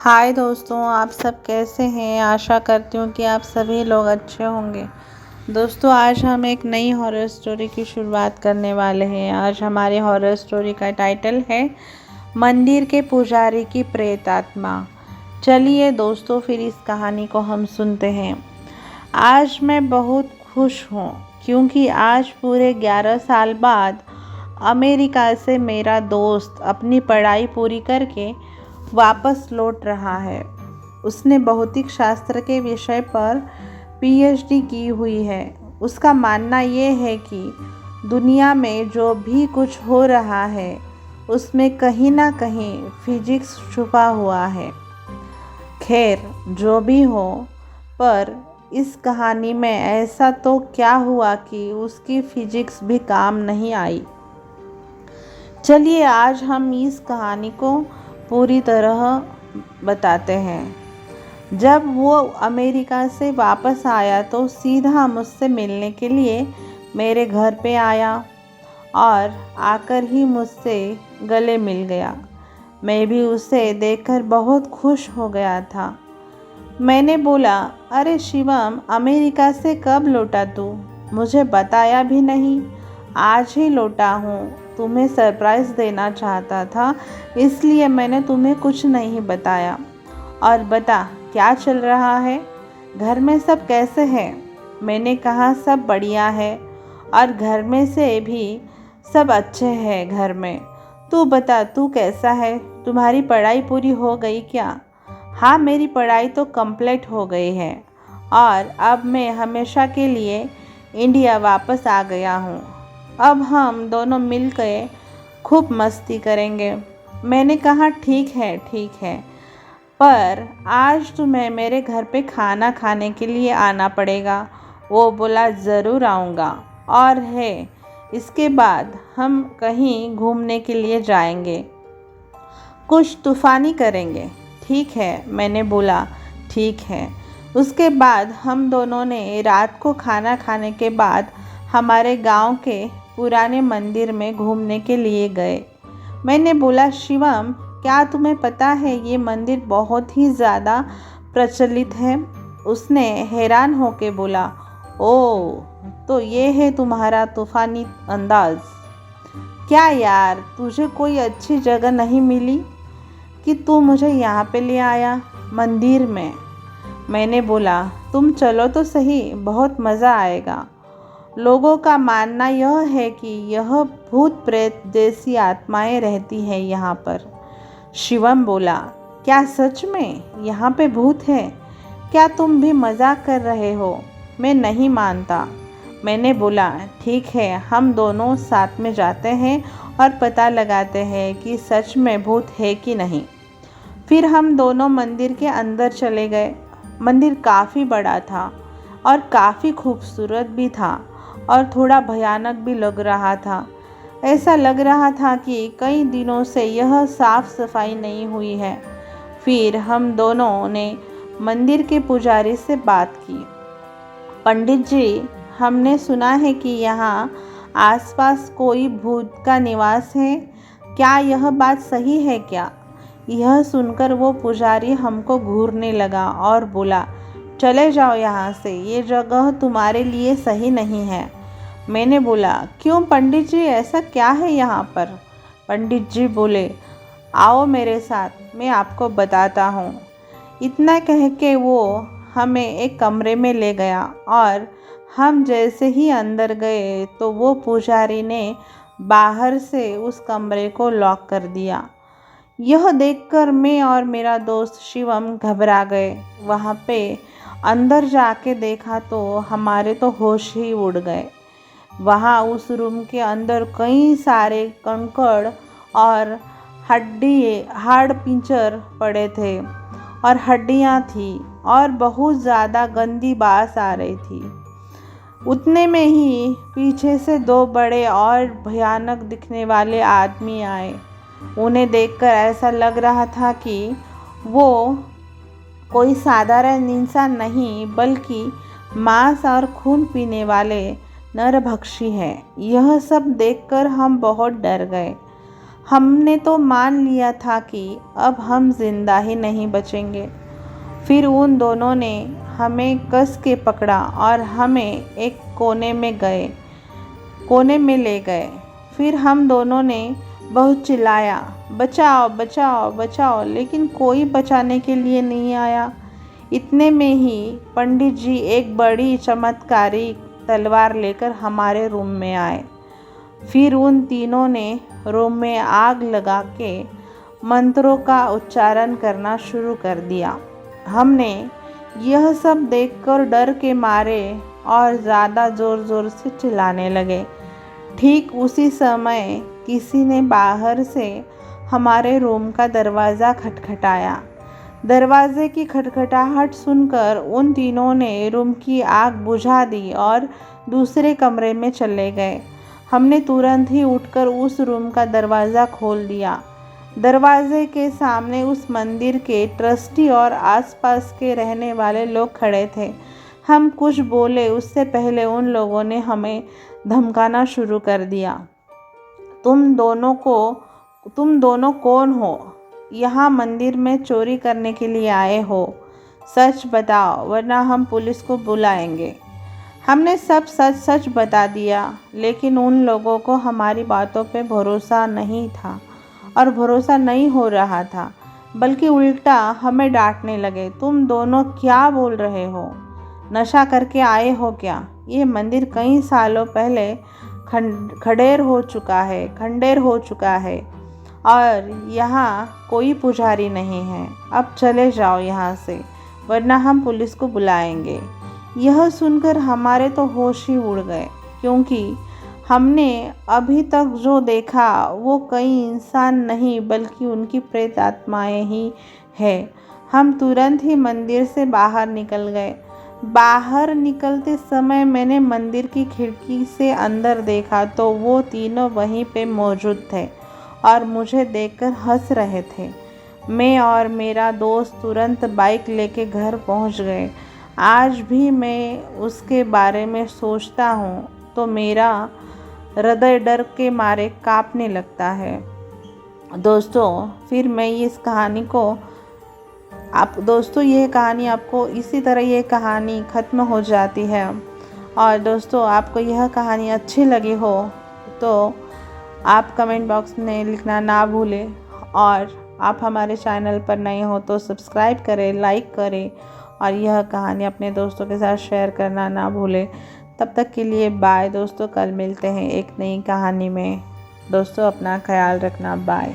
हाय दोस्तों, आप सब कैसे हैं। आशा करती हूँ कि आप सभी लोग अच्छे होंगे। दोस्तों, आज हम एक नई हॉरर स्टोरी की शुरुआत करने वाले हैं। आज हमारे हॉरर स्टोरी का टाइटल है मंदिर के पुजारी की प्रेत आत्मा। चलिए दोस्तों, फिर इस कहानी को हम सुनते हैं। आज मैं बहुत खुश हूँ क्योंकि आज पूरे 11 साल बाद अमेरिका से मेरा दोस्त अपनी पढ़ाई पूरी करके वापस लौट रहा है। उसने भौतिक शास्त्र के विषय पर पीएचडी की हुई है। उसका मानना ये है कि दुनिया में जो भी कुछ हो रहा है उसमें कहीं ना कहीं फिजिक्स छुपा हुआ है। खैर, जो भी हो, पर इस कहानी में ऐसा तो क्या हुआ कि उसकी फिजिक्स भी काम नहीं आई। चलिए आज हम इस कहानी को पूरी तरह बताते हैं। जब वो अमेरिका से वापस आया तो सीधा मुझसे मिलने के लिए मेरे घर पे आया और आकर ही मुझसे गले मिल गया। मैं भी उसे देखकर बहुत खुश हो गया था। मैंने बोला, अरे शिवम, अमेरिका से कब लौटा तू? मुझे बताया भी नहीं। आज ही लौटा हूँ। तुम्हें सरप्राइज़ देना चाहता था, इसलिए मैंने तुम्हें कुछ नहीं बताया। और बता, क्या चल रहा है? घर में सब कैसे हैं? मैंने कहा, सब बढ़िया है और घर में से भी सब अच्छे हैं। घर में तू बता, तू कैसा है? तुम्हारी पढ़ाई पूरी हो गई क्या? हाँ, मेरी पढ़ाई तो कंप्लीट हो गई है और अब मैं हमेशा के लिए इंडिया वापस आ गया हूँ। अब हम दोनों मिलकर खूब मस्ती करेंगे। मैंने कहा, ठीक है, पर आज तुम्हें मेरे घर पे खाना खाने के लिए आना पड़ेगा। वो बोला, ज़रूर आऊँगा। और है, इसके बाद हम कहीं घूमने के लिए जाएंगे, कुछ तूफ़ानी करेंगे। ठीक है, मैंने बोला, ठीक है। उसके बाद हम दोनों ने रात को खाना खाने के बाद हमारे गांव के पुराने मंदिर में घूमने के लिए गए। मैंने बोला, शिवम, क्या तुम्हें पता है ये मंदिर बहुत ही ज़्यादा प्रचलित है? उसने हैरान होकर बोला, ओह, तो ये है तुम्हारा तूफ़ानी अंदाज़। क्या यार, तुझे कोई अच्छी जगह नहीं मिली कि तू मुझे यहाँ पे ले आया मंदिर में? मैंने बोला, तुम चलो तो सही, बहुत मज़ा आएगा। लोगों का मानना यह है कि यह भूत प्रेत जैसी आत्माएं रहती हैं यहाँ पर। शिवम बोला, क्या सच में यहाँ पे भूत है? क्या तुम भी मजाक कर रहे हो? मैं नहीं मानता। मैंने बोला, ठीक है, हम दोनों साथ में जाते हैं और पता लगाते हैं कि सच में भूत है कि नहीं। फिर हम दोनों मंदिर के अंदर चले गए। मंदिर काफ़ी बड़ा था और काफ़ी खूबसूरत भी था और थोड़ा भयानक भी लग रहा था। ऐसा लग रहा था कि कई दिनों से यह साफ सफाई नहीं हुई है। फिर हम दोनों ने मंदिर के पुजारी से बात की। पंडित जी, हमने सुना है कि यहाँ आसपास कोई भूत का निवास है। क्या यह बात सही है क्या? यह सुनकर वो पुजारी हमको घूरने लगा और बोला, चले जाओ यहाँ से, ये जगह तुम्हारे लिए सही नहीं है। मैंने बोला, क्यों पंडित जी, ऐसा क्या है यहाँ पर? पंडित जी बोले, आओ मेरे साथ, मैं आपको बताता हूँ। इतना कह के वो हमें एक कमरे में ले गया और हम जैसे ही अंदर गए तो वो पुजारी ने बाहर से उस कमरे को लॉक कर दिया। यह देखकर मैं और मेरा दोस्त शिवम घबरा गए। वहाँ पे अंदर जाके देखा तो हमारे तो होश ही उड़ गए। वहाँ उस रूम के अंदर कई सारे कंकड़ और हाड़ पिंजर पड़े थे और हड्डियाँ थी और बहुत ज़्यादा गंदी बास आ रही थी। उतने में ही पीछे से दो बड़े और भयानक दिखने वाले आदमी आए। उन्हें देखकर ऐसा लग रहा था कि वो कोई साधारण इंसान नहीं, बल्कि मांस और खून पीने वाले नरभक्षी हैं। यह सब देखकर हम बहुत डर गए। हमने तो मान लिया था कि अब हम जिंदा ही नहीं बचेंगे। फिर उन दोनों ने हमें कस के पकड़ा और हमें एक कोने में ले गए। फिर हम दोनों ने बहुत चिल्लाया, बचाओ बचाओ बचाओ, लेकिन कोई बचाने के लिए नहीं आया। इतने में ही पंडित जी एक बड़ी चमत्कारी तलवार लेकर हमारे रूम में आए। फिर उन तीनों ने रूम में आग लगा के मंत्रों का उच्चारण करना शुरू कर दिया। हमने यह सब देखकर डर के मारे और ज़्यादा ज़ोर से चिल्लाने लगे। ठीक उसी समय किसी ने बाहर से हमारे रूम का दरवाज़ा खटखटाया। दरवाजे की खटखटाहट सुनकर उन तीनों ने रूम की आग बुझा दी और दूसरे कमरे में चले गए। हमने तुरंत ही उठकर उस रूम का दरवाज़ा खोल दिया। दरवाजे के सामने उस मंदिर के ट्रस्टी और आसपास के रहने वाले लोग खड़े थे। हम कुछ बोले उससे पहले उन लोगों ने हमें धमकाना शुरू कर दिया। तुम दोनों कौन हो? यहाँ मंदिर में चोरी करने के लिए आए हो? सच बताओ वरना हम पुलिस को बुलाएंगे। हमने सब सच बता दिया, लेकिन उन लोगों को हमारी बातों पे भरोसा नहीं था और भरोसा नहीं हो रहा था, बल्कि उल्टा हमें डांटने लगे। तुम दोनों क्या बोल रहे हो? नशा करके आए हो क्या? ये मंदिर कई सालों पहले खंडेर हो चुका है और यहाँ कोई पुजारी नहीं है। अब चले जाओ यहाँ से, वरना हम पुलिस को बुलाएंगे। यह सुनकर हमारे तो होश ही उड़ गए, क्योंकि हमने अभी तक जो देखा वो कई इंसान नहीं बल्कि उनकी प्रेत आत्माएं ही है। हम तुरंत ही मंदिर से बाहर निकल गए। बाहर निकलते समय मैंने मंदिर की खिड़की से अंदर देखा तो वो तीनों वहीं पे मौजूद थे और मुझे देखकर हंस रहे थे। मैं और मेरा दोस्त तुरंत बाइक लेके घर पहुंच गए। आज भी मैं उसके बारे में सोचता हूँ तो मेरा हृदय डर के मारे कांपने लगता है। दोस्तों, फिर मैं इस कहानी को ये कहानी आपको इसी तरह ये कहानी ख़त्म हो जाती है। और दोस्तों, आपको यह कहानी अच्छी लगी हो तो आप कमेंट बॉक्स में लिखना ना भूलें, और आप हमारे चैनल पर नए हो तो सब्सक्राइब करें, लाइक करें और यह कहानी अपने दोस्तों के साथ शेयर करना ना भूलें। तब तक के लिए बाय दोस्तों, कल मिलते हैं एक नई कहानी में। दोस्तों, अपना ख्याल रखना, बाय।